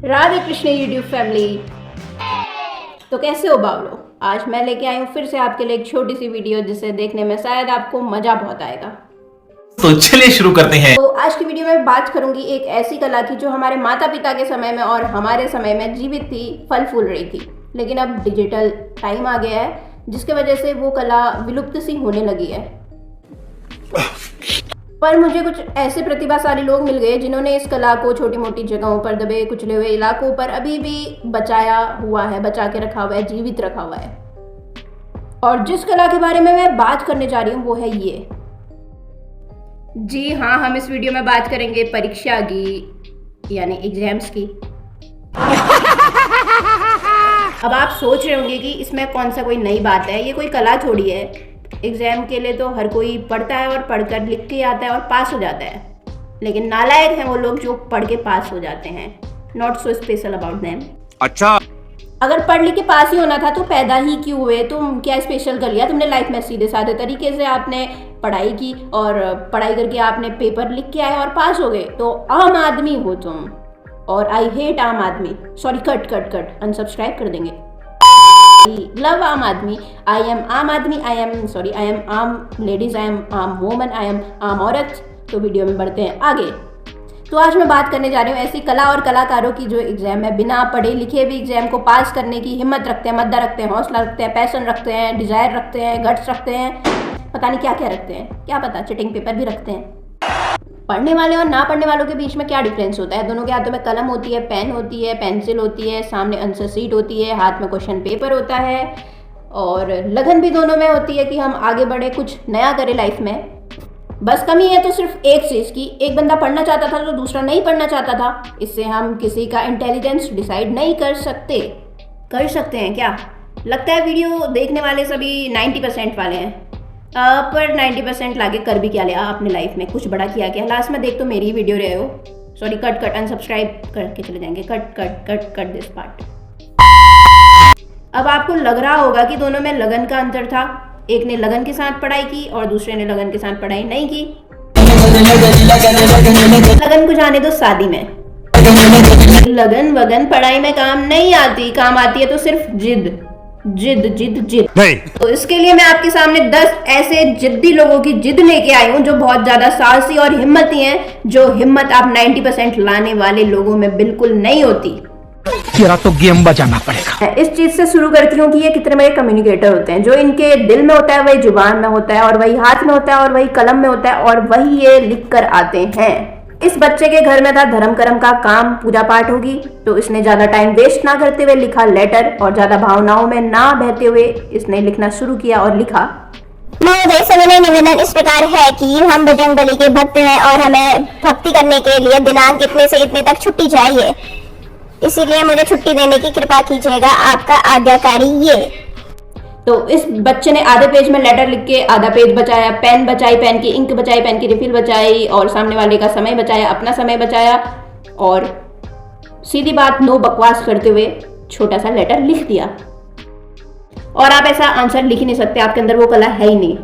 Radhe Krishna YouTube family. तो कैसे हो बावलो? आज मैं लेके आई हूँ फिर से आपके लिए एक छोटी सी वीडियो जिसे देखने में शायद आपको मजा बहुत आएगा। तो चलिए शुरू करते हैं। तो आज की वीडियो में बात करूंगी एक ऐसी कला की जो हमारे माता पिता के समय में और हमारे समय में जीवित थी, फल फूल रही थी, लेकिन अब डिजिटल टाइम आ गया है जिसके वजह से वो कला विलुप्त सी होने लगी है। पर मुझे कुछ ऐसे प्रतिभाशाली लोग मिल गए जिन्होंने इस कला को छोटी मोटी जगहों पर, दबे कुचले हुए इलाकों पर अभी भी बचाया हुआ है, बचा के रखा हुआ है, जीवित रखा हुआ है। और जिस कला के बारे में मैं बात करने जा रही हूँ वो है ये। जी हाँ, हम इस वीडियो में बात करेंगे परीक्षा की, यानी एग्जाम्स की। अब आप सोच रहे होंगे कि इसमें कौन सा कोई नई बात है, ये कोई कला थोड़ी है। एग्जाम के लिए तो हर कोई पढ़ता है और पढ़कर लिख के आता है और पास हो जाता है, लेकिन नालायक हैं वो लोग जो पढ़ के पास हो जाते हैं। Not so special about them. अच्छा, अगर पढ़ लिख के पास ही होना था तो पैदा ही क्यों हुए? तुम क्या स्पेशल कर लिया तुमने लाइफ में? सीधे साधे तरीके से आपने पढ़ाई की और पढ़ाई करके आपने पेपर लिख के आए और पास हो गए, तो आम आदमी हो तुम। और आई हेट आम आदमी। सॉरी, कट अनसब्सक्राइब कर देंगे। लव आम आदमी। आई एम आम आदमी। आई एम आम लेडीज। आई एम आम वोमन। आई एम आम औरत। तो वीडियो में बढ़ते हैं आगे। तो आज मैं बात करने जा रही हूँ ऐसी कला और कलाकारों की जो एग्जाम में बिना पढ़े लिखे भी एग्जाम को पास करने की हिम्मत रखते हैं, मद्दा रखते हैं, हौसला रखते हैं, पैशन रखते हैं, डिजायर रखते हैं, गट्स रखते हैं, पता नहीं क्या क्या रखते हैं, क्या पता चिटिंग पेपर भी रखते हैं। पढ़ने वाले और ना पढ़ने वालों के बीच में क्या डिफरेंस होता है? दोनों के हाथों में कलम होती है, पेन होती है, पेंसिल होती है, सामने आंसर शीट होती है, हाथ में क्वेश्चन पेपर होता है, और लगन भी दोनों में होती है कि हम आगे बढ़े, कुछ नया करें लाइफ में। बस कमी है तो सिर्फ एक चीज़ की, एक बंदा पढ़ना चाहता था तो दूसरा नहीं पढ़ना चाहता था। इससे हम किसी का इंटेलिजेंस डिसाइड नहीं कर सकते। कर सकते हैं क्या? लगता है वीडियो देखने वाले सभी 90% वाले हैं, पर 90% लाके कर भी क्या लिया अपने लाइफ में? कुछ बड़ा किया क्या? लास्ट में देख तो मेरी ही वीडियो रहे हो। सॉरी, कट अनसब्सक्राइब करके चले जाएंगे। Cut this part. अब आपको लग रहा होगा कि दोनों में लगन का अंतर था। एक ने लगन के साथ पढ़ाई की और दूसरे ने लगन के साथ पढ़ाई नहीं की। लगन को जाने दो शादी में। लगन वगन पढ़ाई में काम नहीं आती, काम आती है तो सिर्फ जिद नहीं। तो इसके लिए मैं आपके सामने 10 ऐसे जिद्दी लोगों की जिद लेके आई हूँ जो बहुत ज्यादा साहसी और हिम्मती हैं, जो हिम्मत आप 90% लाने वाले लोगों में बिल्कुल नहीं होती। तेरा तो गेम बजाना पड़ेगा। इस चीज से शुरू करती हूँ कि ये कितने बड़े कम्युनिकेटर होते हैं। जो इनके दिल में होता है वही जुबान में होता है, और वही हाथ में होता है, और वही कलम में होता है, और वही ये लिख कर आते हैं। इस बच्चे के घर में था धर्म कर्म का काम, पूजा पाठ होगी, तो इसने ज्यादा टाइम वेस्ट ना करते हुए लिखा लेटर, और ज्यादा भावनाओं में ना बहते हुए इसने लिखना शुरू किया और लिखा। महोदय, सविनय निवेदन इस प्रकार है कि हम बजरंगबली के भक्त हैं और हमें भक्ति करने के लिए दिनांक इतने से इतने तक छुट्टी चाहिए, इसीलिए मुझे छुट्टी देने की कृपा कीजिएगा। आपका आज्ञाकारी ये। तो इस बच्चे ने आधे पेज में लेटर लिख के आधा पेज बचाया, पेन बचाई, पेन की इंक बचाई, पेन की रिफिल बचाई, और सामने वाले का समय बचाया, अपना समय बचाया, और सीधी बात नो बकवास करते हुए छोटा सा लेटर लिख दिया। और आप ऐसा आंसर लिख ही नहीं सकते, आपके अंदर वो कला है ही नहीं।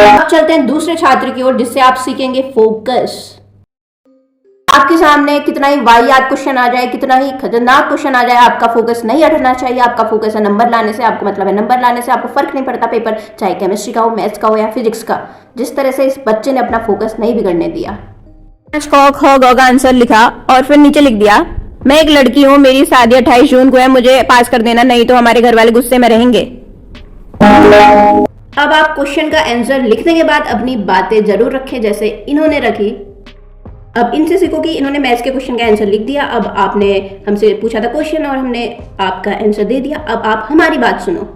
अब चलते हैं दूसरे छात्र की ओर जिससे आप सीखेंगे फोकस। आपके सामने कितना ही वाहियात क्वेश्चन आ जाए, कितना ही खतरनाक क्वेश्चन आ जाए, आपका फोकस नहीं हटना चाहिए। आपका फोकस है नंबर लाने से। आपको मतलब है नंबर लाने से आपको फर्क नहीं पड़ता पेपर चाहे केमिस्ट्री का हो, मैथ्स का हो या फिजिक्स का। जिस तरह से इस बच्चे ने अपना फोकस नहीं बिगड़ने दिया, क ख ग का आंसर लिखा और फिर नीचे लिख दिया, मैं एक लड़की हूँ, मेरी शादी 28 जून को है, मुझे पास कर देना, नहीं तो हमारे घर वाले गुस्से में रहेंगे। अब आप क्वेश्चन का आंसर लिखने के बाद अपनी बातें जरूर रखें जैसे इन्होंने रखी। अब इनसे सीखो कि इन्होंने मैथ्स के क्वेश्चन का आंसर लिख दिया। अब आपने हमसे पूछा था क्वेश्चन और हमने आपका आंसर दे दिया। अब आप हमारी बात सुनो।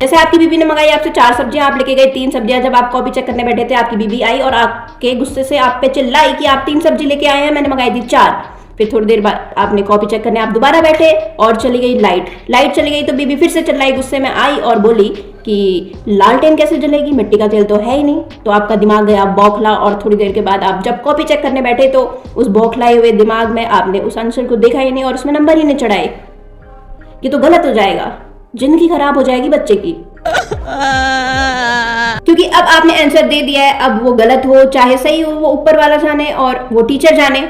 जैसे आपकी बीबी ने मंगाई आपसे 4 सब्जियां, आप लेके गए 3 सब्जियां। जब आप कॉपी चेक करने बैठे थे आपकी बीबी आई और आपके गुस्से से आप पे चिल्लाई कि आप 3 सब्जी लेके आए हैं, मैंने मंगाई थी 4। फिर थोड़ी देर बाद आपने कॉपी चेक करने आप दोबारा बैठे और चली गई लाइट चली गई, तो बीबी फिर से चिल्लाई, गुस्से में आई और बोली कि लालटेन कैसे जलेगी, मिट्टी का तेल तो है ही नहीं। तो आपका दिमाग गया बौखला, और थोड़ी देर के बाद आप जब कॉपी चेक करने बैठे तो उस बौखलाए हुए दिमाग में आपने उस आंसर को देखा ही नहीं और उसमें नंबर ही नहीं चढ़ाए। ये तो गलत हो जाएगा, जिंदगी खराब हो जाएगी बच्चे की। क्योंकि अब आपने आंसर दे दिया है, अब वो गलत हो चाहे सही हो वो ऊपर वाला जाने और वो टीचर जाने।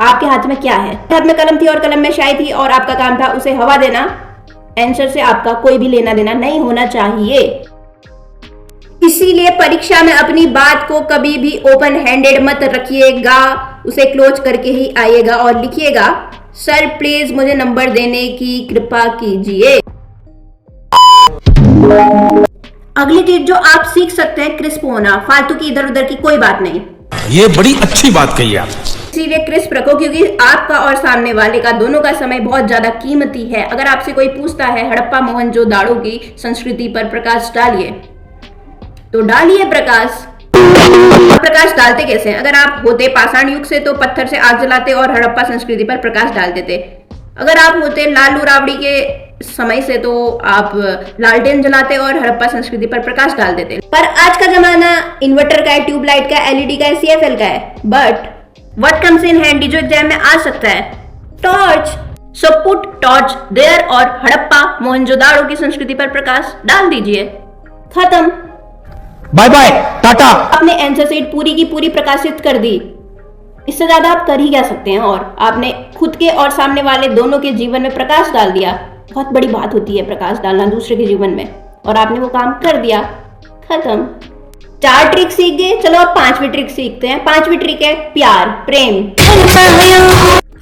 आपके हाथ में क्या है? हाथ में कलम थी और कलम में शाई थी और आपका काम था उसे हवा देना। आंसर से आपका कोई भी लेना देना नहीं होना चाहिए। इसीलिए परीक्षा में अपनी बात को कभी भी ओपन हैंडेड मत रखिएगा, उसे क्लोज करके ही आइएगा और लिखिएगा, सर प्लीज मुझे नंबर देने की कृपा कीजिए। अगली चीज जो आप सीख सकते हैं, क्रिस्प होना, फालतू की इधर उधर की कोई बात नहीं। ये बड़ी अच्छी बात कही आप। इसीलिए क्रिस्प रखो क्योंकि आपका और सामने वाले का दोनों का समय बहुत ज्यादा कीमती है। अगर आपसे कोई पूछता है हड़प्पा मोहनजोदाड़ो की संस्कृति पर प्रकाश डालिए, तो डालिए प्रकाश। प्रकाश डालते कैसे हैं? अगर आप होते पाषाण युग से तो पत्थर से आग जलाते और हड़प्पा संस्कृति पर प्रकाश डाल देते। अगर आप होते लालू राबड़ी के समय से तो आप लालटेन जलाते और हड़प्पा संस्कृति पर प्रकाश डाल देते। पर आज का जमाना इन्वर्टर का है, ट्यूबलाइट का है, एलईडी का है, सीएफएल का है। But what comes in handy जो एग्जाम में आ सकता है? Torch. So put torch there और हड़प्पा मोहनजोदाड़ो की संस्कृति पर प्रकाश डाल दीजिए। खत्म। बाय बाय, टाटा। आपने आंसर शीट पूरी की पूरी प्रकाशित कर दी। इससे ज्यादा आप कर ही क्या सकते हैं? और आपने खुद के और सामने वाले दोनों के जीवन में प्रकाश डाल दिया। बहुत बड़ी बात होती है प्रकाश डालना दूसरे के जीवन में, और आपने वो काम कर दिया। खत्म। 4 ट्रिक सीख गए, चलो अब 5वीं ट्रिक सीखते हैं। 5वीं ट्रिक है प्यार, प्रेम।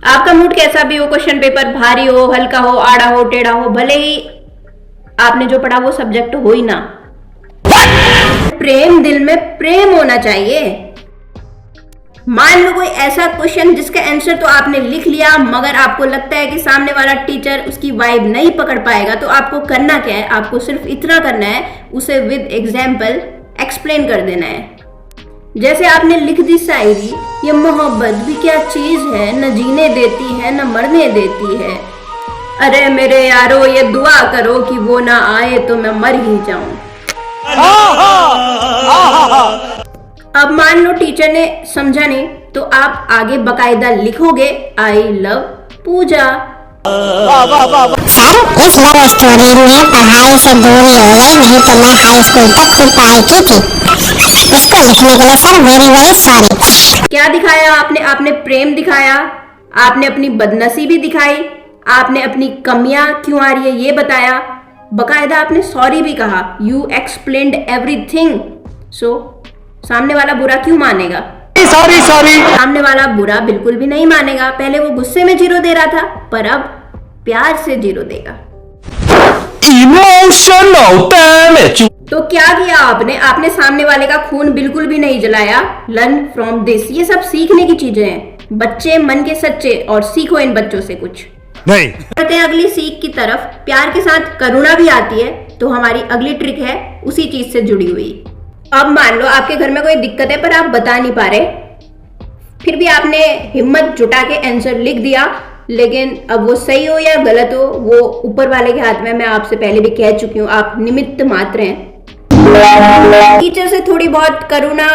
आपका मूड कैसा भी हो, क्वेश्चन पेपर भारी हो, हल्का हो, आड़ा हो, टेढ़ा हो, भले ही आपने जो पढ़ा वो सब्जेक्ट हो ही ना, प्रेम, दिल में प्रेम होना चाहिए। मान लो कोई ऐसा क्वेश्चन जिसका आंसर तो आपने लिख लिया मगर आपको लगता है कि सामने वाला टीचर उसकी वाइब नहीं पकड़ पाएगा, तो आपको करना क्या है? आपको सिर्फ इतना करना है, उसे विद एग्जाम्पल एक्सप्लेन कर देना है। जैसे आपने लिख दी शायरी, ये मोहब्बत भी क्या चीज है, न जीने देती है न मरने देती है, अरे मेरे यारो ये दुआ करो कि वो ना आए तो मैं मर ही जाऊं। अब मान लो टीचर ने समझा नहीं, तो आप आगे बकायदा लिखोगे, आई लव पूजा। सर इस लव स्टोरी में पढ़ाई से दूरी हो गई, नहीं तो मैं हाई स्कूल तक खूब पढ़ाई की थी। इसको लिखने के लिए सर वेरी वेरी सॉरी। क्या दिखाया आपने? आपने प्रेम दिखाया, आपने अपनी बदनसीबी दिखाई, आपने अपनी कमियां क्यों आ रही है ये बताया, बकायदा आपने सॉरी भी कहा। You explained everything. सो सामने वाला बुरा क्यों मानेगा? सॉरी। सामने वाला बुरा बिल्कुल भी नहीं मानेगा। पहले वो गुस्से में 0 दे रहा था, पर अब प्यार से 0 देगा। Emotional damage. तो क्या किया आपने? आपने सामने वाले का खून बिल्कुल भी नहीं जलाया। Learn from this. ये सब सीखने की चीजें हैं। बच्चे मन के सच्चे, और सीखो इन बच्चों से कुछ नहीं। बढ़ते हैं अगली सीख की तरफ। प्यार के साथ करुणा भी आती है, तो हमारी अगली ट्रिक है उसी चीज से जुड़ी हुई। अब मान लो आपके घर में कोई दिक्कत है पर आप बता नहीं पा रहे, फिर भी आपने हिम्मत जुटा के आंसर लिख दिया, लेकिन अब वो सही हो या गलत हो वो ऊपर वाले के हाथ में। मैं आपसे पहले भी कह चुकी हूँ, आप निमित्त मात्र हैं। टीचर से थोड़ी बहुत करुणा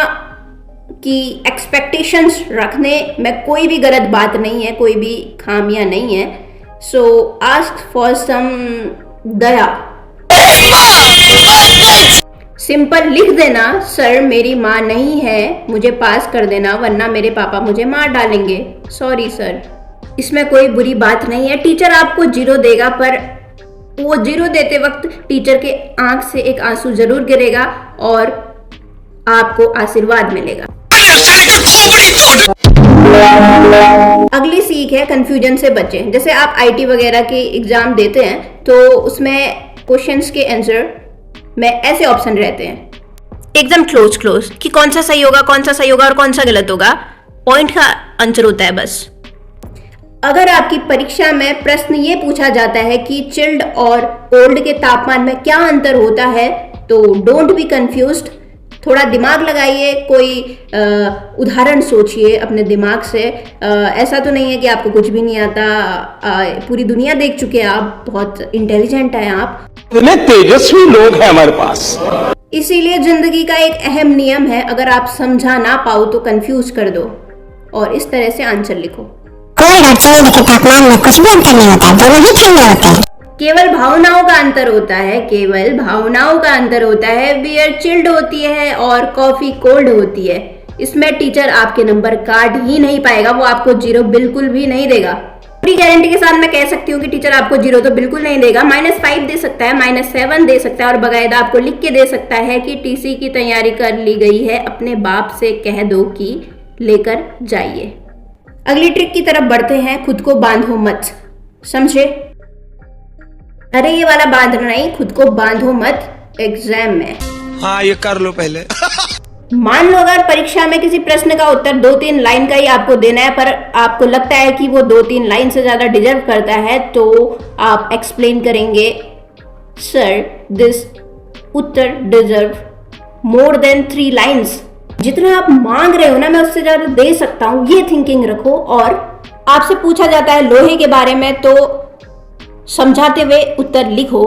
की एक्सपेक्टेशंस रखने में कोई भी गलत बात नहीं है, कोई भी खामियां नहीं है। सो आस्क फॉर सम दया। सिंपल लिख देना, सर मेरी माँ नहीं है, मुझे पास कर देना वरना मेरे पापा मुझे मार डालेंगे, सॉरी सर। इसमें कोई बुरी बात नहीं है। टीचर आपको 0 देगा, पर वो 0 देते वक्त टीचर के आंख से एक आंसू जरूर गिरेगा और आपको आशीर्वाद मिलेगा। अगली सीख है कंफ्यूजन से बचें। जैसे आप आईटी वगैरह के एग्जाम देते हैं तो उसमें क्वेश्चंस के आंसर में ऐसे ऑप्शन रहते हैं, एकदम क्लोज कि कौन सा सही होगा, कौन सा सही होगा और कौन सा गलत होगा। पॉइंट का आंसर होता है बस। अगर आपकी परीक्षा में प्रश्न ये पूछा जाता है कि चिल्ड और कोल्ड के तापमान में क्या अंतर होता है, तो डोंट बी कंफ्यूज्ड, थोड़ा दिमाग लगाइए, कोई उदाहरण सोचिए अपने दिमाग से। ऐसा तो नहीं है कि आपको कुछ भी नहीं आता, पूरी दुनिया देख चुके हैं आप, बहुत इंटेलिजेंट हैं आप, इतने तेजस्वी लोग हैं हमारे पास। इसीलिए जिंदगी का एक अहम नियम है, अगर आप समझा ना पाओ तो कंफ्यूज कर दो और इस तरह से आंसर लिखो। कोल्ड और चिल्ड के तापमान में कुछ भी अंतर नहीं होता, दोनों ही ठंडे होते हैं। केवल भावनाओं का अंतर होता है, केवल भावनाओं का अंतर होता है। बियर चिल्ड होती है और कॉफी कोल्ड होती है। इसमें टीचर आपके नंबर काट ही नहीं पाएगा, वो आपको 0 बिल्कुल भी नहीं देगा। पूरी गारंटी के साथ मैं कह सकती हूँ कि टीचर आपको 0 तो बिल्कुल नहीं देगा, -5 दे सकता है, -7 दे सकता है और बाकायदा आपको लिख के दे सकता है कि टीसी की तैयारी कर ली गई है, अपने बाप से कह दो कि लेकर जाइए। अगली ट्रिक की तरफ बढ़ते हैं, खुद को बांधो मत, समझे? अरे ये वाला बांधना नहीं, खुद को बांधो मत एग्जाम में। हाँ ये कर लो पहले। मान लो अगर परीक्षा में किसी प्रश्न का उत्तर 2-3 लाइन का ही आपको देना है, पर आपको लगता है कि वो 2-3 लाइन से ज्यादा डिजर्व करता है, तो आप एक्सप्लेन करेंगे, sir this Uttar deserve more than 3 lines. जितना आप मांग रहे हो ना, मैं उससे ज्यादा दे सकता हूँ, ये थिंकिंग रखो। और आपसे पूछा जाता है लोहे के बारे में, तो समझाते हुए उत्तर लिखो।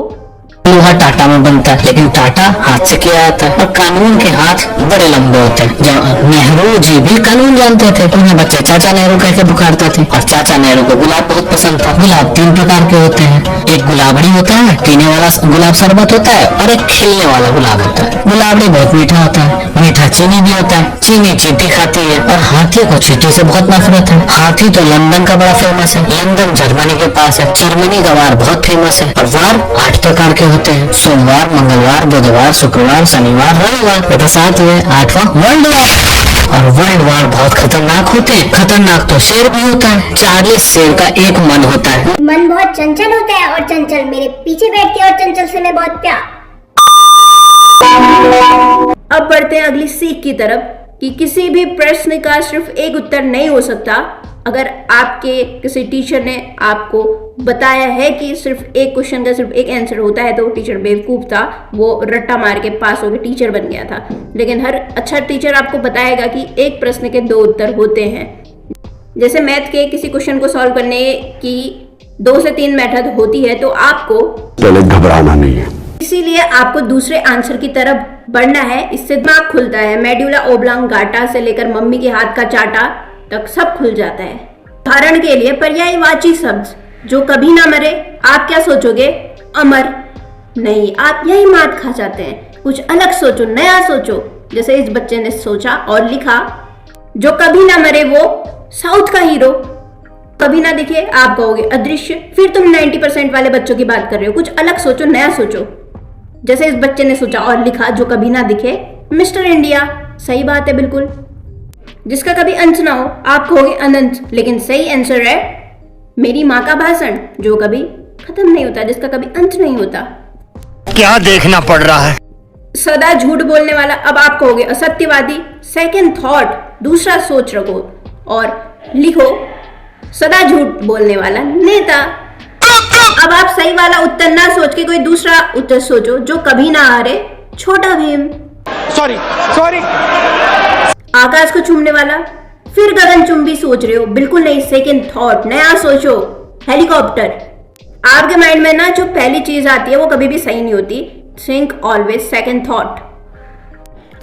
लोहा टाटा में बनता है, लेकिन टाटा हाथ से किया जाता है और कानून के हाथ बड़े लंबे होते हैं। जब नेहरू जी भी कानून जानते थे, उन्हें बच्चे चाचा नेहरू कह के पुकारते थे और चाचा नेहरू को गुलाब बहुत पसंद था। गुलाब 3 प्रकार के होते हैं, एक गुलाबड़ी होता है, पीने वाला गुलाब शरबत होता है और एक खिलने वाला गुलाब होता है। गुलाबड़ी बहुत मीठा होता है, मीठा चीनी भी होता है, चीनी चींटी खाती है और हाथी को चींटी से बहुत नफरत है। हाथी तो लंदन का बड़ा फेमस है, लंदन जर्मनी के पास है। जर्मनी का वार बहुत फेमस है और वार 8 प्रकार के होते हैं, सोमवार, मंगलवार, बुधवार, शुक्रवार, शनिवार, रविवार। तो साथ में 8वां वर्ल्ड वार। और वर्ल्ड वार बहुत खतरनाक होते हैं। खतरनाक तो शेर भी होता है, 40 शेर का एक मन होता है। मन बहुत चंचल होता है और चंचल मेरे पीछे बैठ के और चंचल से मैं बहुत प्यार। अब बढ़ते हैं अगली सीख की तरफ कि किसी भी प्रश्न का सिर्फ एक उत्तर नहीं हो सकता। अगर आपके किसी टीचर ने आपको बताया है कि सिर्फ एक क्वेश्चन का सिर्फ एक आंसर होता है, तो वो टीचर बेवकूफ था, वो रट्टा मार के पास होकर टीचर बन गया था। लेकिन हर अच्छा टीचर आपको बताएगा कि एक प्रश्न के 2 उत्तर होते हैं। जैसे मैथ के किसी क्वेश्चन को सॉल्व करने की 2 से 3 मेथड होती है, तो आपको पहले घबराना नहीं है, इसीलिए आपको दूसरे आंसर की तरफ बढ़ना है। इससे दिमाग खुलता है, मेडुला ओब्लांगाटा से लेकर मम्मी के हाथ का चाटा तक सब खुल जाता है। उदाहरण के लिए पर्यायवाची शब्द जो कभी ना मरे, आप क्या सोचोगे? अमर नहीं, आप यही मात खा जाते हैं। कुछ अलग सोचो, नया सोचो। जैसे इस बच्चे ने सोचा और लिखा, जो कभी ना मरे वो साउथ का हीरो, कभी ना दिखे आप कहोगे अदृश्य। फिर तुम 90% वाले बच्चों की बात कर रहे हो। कुछ अलग सोचो, नया सोचो। जैसे इस बच्चे ने सोचा और लिखा, जो कभी ना दिखे मिस्टर इंडिया। सही बात है, बिल्कुल। जिसका कभी अंत ना हो, आप कहोगे अनंत, लेकिन सही आंसर है मेरी माँ का भाषण, जो कभी खत्म नहीं होता, जिसका कभी अंत नहीं होता। क्या देखना पड़ रहा है? सदा झूठ बोलने वाला, अब आप कहोगे असत्यवादी। सेकंड थॉट, दूसरा सोच रखो और लिखो सदा झूठ बोलने वाला नेता। अब आप सही वाला उत्तर ना सोच के कोई दूसरा उत्तर सोचो, जो कभी ना हारे, छोटा भीम। सॉरी। आकाश को छूने वाला, फिर गगनचुंबी सोच रहे हो, बिल्कुल नहीं। सेकंड थॉट, नया सोचो, हेलीकॉप्टर। आपके माइंड में ना जो पहली चीज आती है वो कभी भी सही नहीं होती। Think always second thought.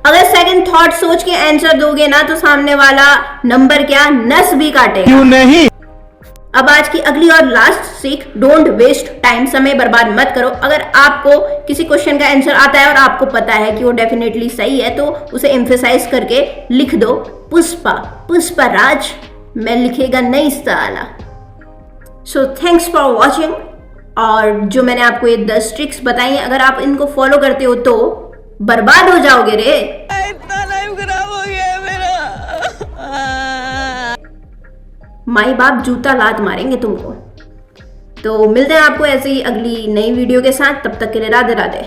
अगर सेकंड थॉट सोच के आंसर दोगे ना, तो सामने वाला नंबर क्या नस भी काटेगा। क्यों नहीं? अब आज की अगली और लास्ट सीख, डोंट वेस्ट टाइम, समय बर्बाद मत करो। अगर आपको किसी क्वेश्चन का आंसर आता है और आपको पता है कि वो डेफिनेटली सही है, तो उसे एम्फेसाइज करके लिख दो, पुष्पा पुष्पराज में लिखेगा नहीं साला। So thanks for watching. और जो मैंने आपको ये 10 ट्रिक्स बताई हैं, अगर आप इनको फॉलो करते हो तो बर्बाद हो जाओगे रे। इतना लाइफ खराब हो गया मेरा। माई बाप जूता लात मारेंगे तुमको। तो मिलते हैं आपको ऐसी अगली नई वीडियो के साथ, तब तक के लिए राधे राधे।